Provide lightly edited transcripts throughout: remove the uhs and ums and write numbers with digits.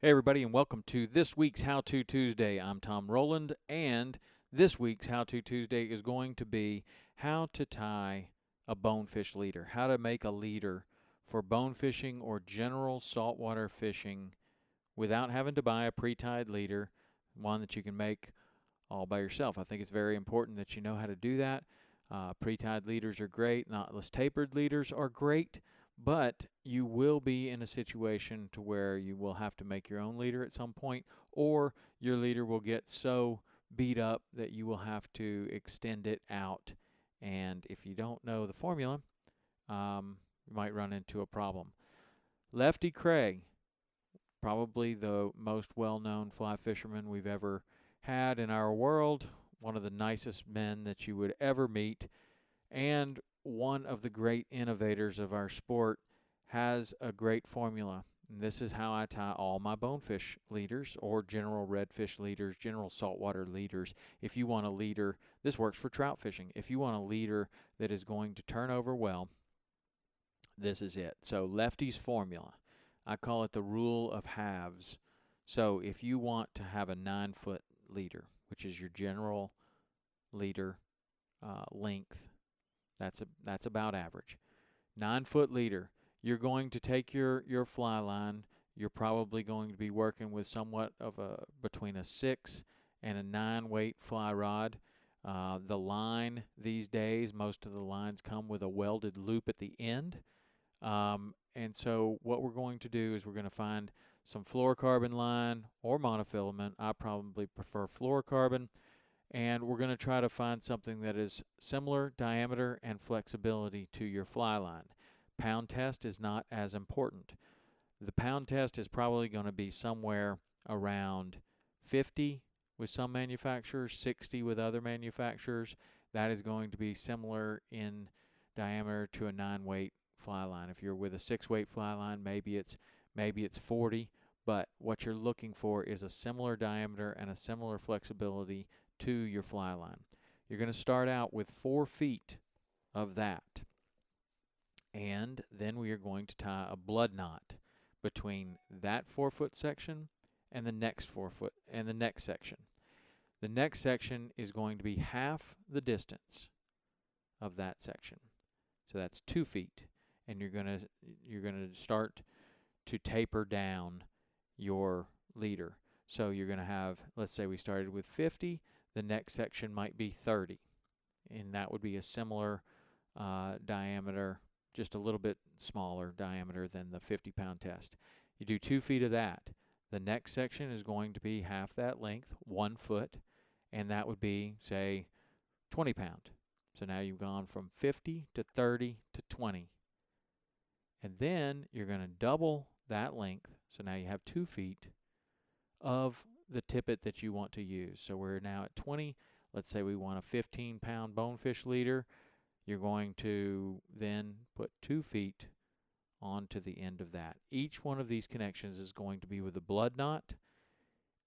Hey, everybody, and welcome to this week's How To Tuesday. I'm Tom Rowland, and this week's How To Tuesday is going to be how to tie a bonefish leader, how to make a leader for bonefishing or general saltwater fishing without having to buy a pre-tied leader, one that you can make all by yourself. I think it's very important that you know how to do that. Pre-tied leaders are great. Knotless tapered leaders are great. But you will be in a situation to where you will have to make your own leader at some point, or your leader will get so beat up that you will have to extend it out. And if you don't know the formula, you might run into a problem. Lefty Kreh, probably the most well-known fly fisherman we've ever had in our world, one of the nicest men that you would ever meet, and one of the great innovators of our sport, has a great formula. And this is how I tie all my bonefish leaders or general redfish leaders, general saltwater leaders. If you want a leader, this works for trout fishing. If you want a leader that is going to turn over well, this is it. So Lefty's formula, I call it the rule of halves. So if you want to have a 9-foot leader, which is your general leader length, that's about average. 9-foot leader, you're going to take your fly line. You're probably going to be working with somewhat of between a 6 and a 9 weight fly rod. The line these days, most of the lines come with a welded loop at the end. And so what we're going to do is we're going to find some fluorocarbon line or monofilament. I probably prefer fluorocarbon. And we're going to try to find something that is similar diameter and flexibility to your fly line. Pound test is not as important. The pound test is probably going to be somewhere around 50 with some manufacturers, 60 with other manufacturers. That is going to be similar in diameter to a 9-weight fly line. If you're with a 6-weight fly line, maybe it's 40, but what you're looking for is a similar diameter and a similar flexibility to your fly line. You're going to start out with 4 feet of that, and then we are going to tie a blood knot between that 4-foot section and the next 4-foot and the next section. The next section is going to be half the distance of that section, so that's 2 feet, and you're going to start to taper down your leader. So you're going to have, let's say we started with 50. The next section might be 30, and that would be a similar diameter, just a little bit smaller diameter than the 50-pound test. You do 2 feet of that. The next section is going to be half that length, 1 foot, and that would be, say, 20 pound. So now you've gone from 50 to 30 to 20. And then you're going to double that length, so now you have 2 feet of the tippet that you want to use. So we're now at 20. Let's say we want a 15-pound bonefish leader. You're going to then put 2 feet onto the end of that. Each one of these connections is going to be with a blood knot,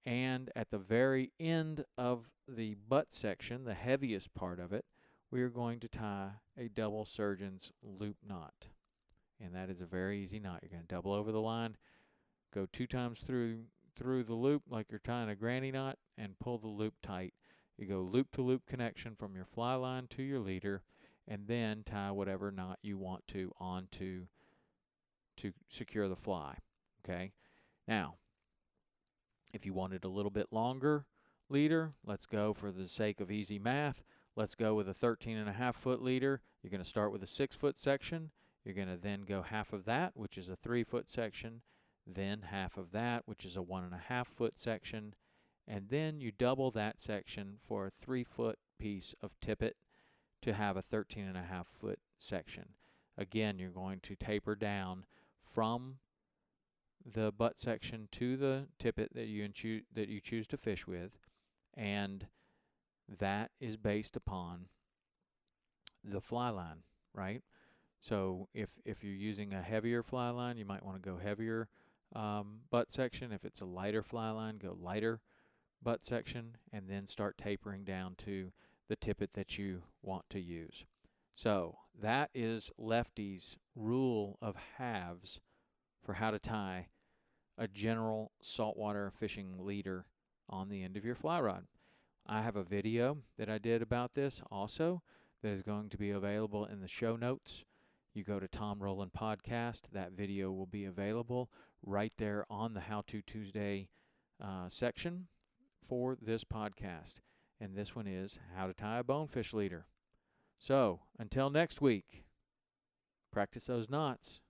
and at the very end of the butt section, the heaviest part of it, we are going to tie a double surgeon's loop knot. And that is a very easy knot. You're going to double over the line, go 2 times through the loop like you're tying a granny knot, and pull the loop tight. You go loop to loop connection from your fly line to your leader, and then tie whatever knot you want to onto to secure the fly. Okay? Now, if you wanted a little bit longer leader, let's go, for the sake of easy math, let's go with a 13.5-foot leader. You're going to start with a 6-foot section. You're going to then go half of that, which is a 3-foot section, then half of that, which is a 1.5-foot section, and then you double that section for a 3-foot piece of tippet to have a 13.5-foot section. Again, you're going to taper down from the butt section to the tippet that you choose to fish with, and that is based upon the fly line, right? So if you're using a heavier fly line, you might want to go heavier butt section. If it's a lighter fly line, go lighter butt section, and then start tapering down to the tippet that you want to use. So that is Lefty's rule of halves for how to tie a general saltwater fishing leader on the end of your fly rod. I have a video that I did about this also that is going to be available in the show notes. You go to Tom Rowland Podcast, that video will be available right there on the How To Tuesday section for this podcast. And this one is How to Tie a Bonefish Leader. So, until next week, practice those knots,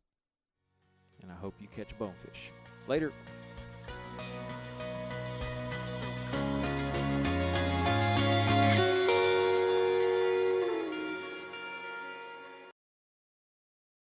and I hope you catch bonefish. Later.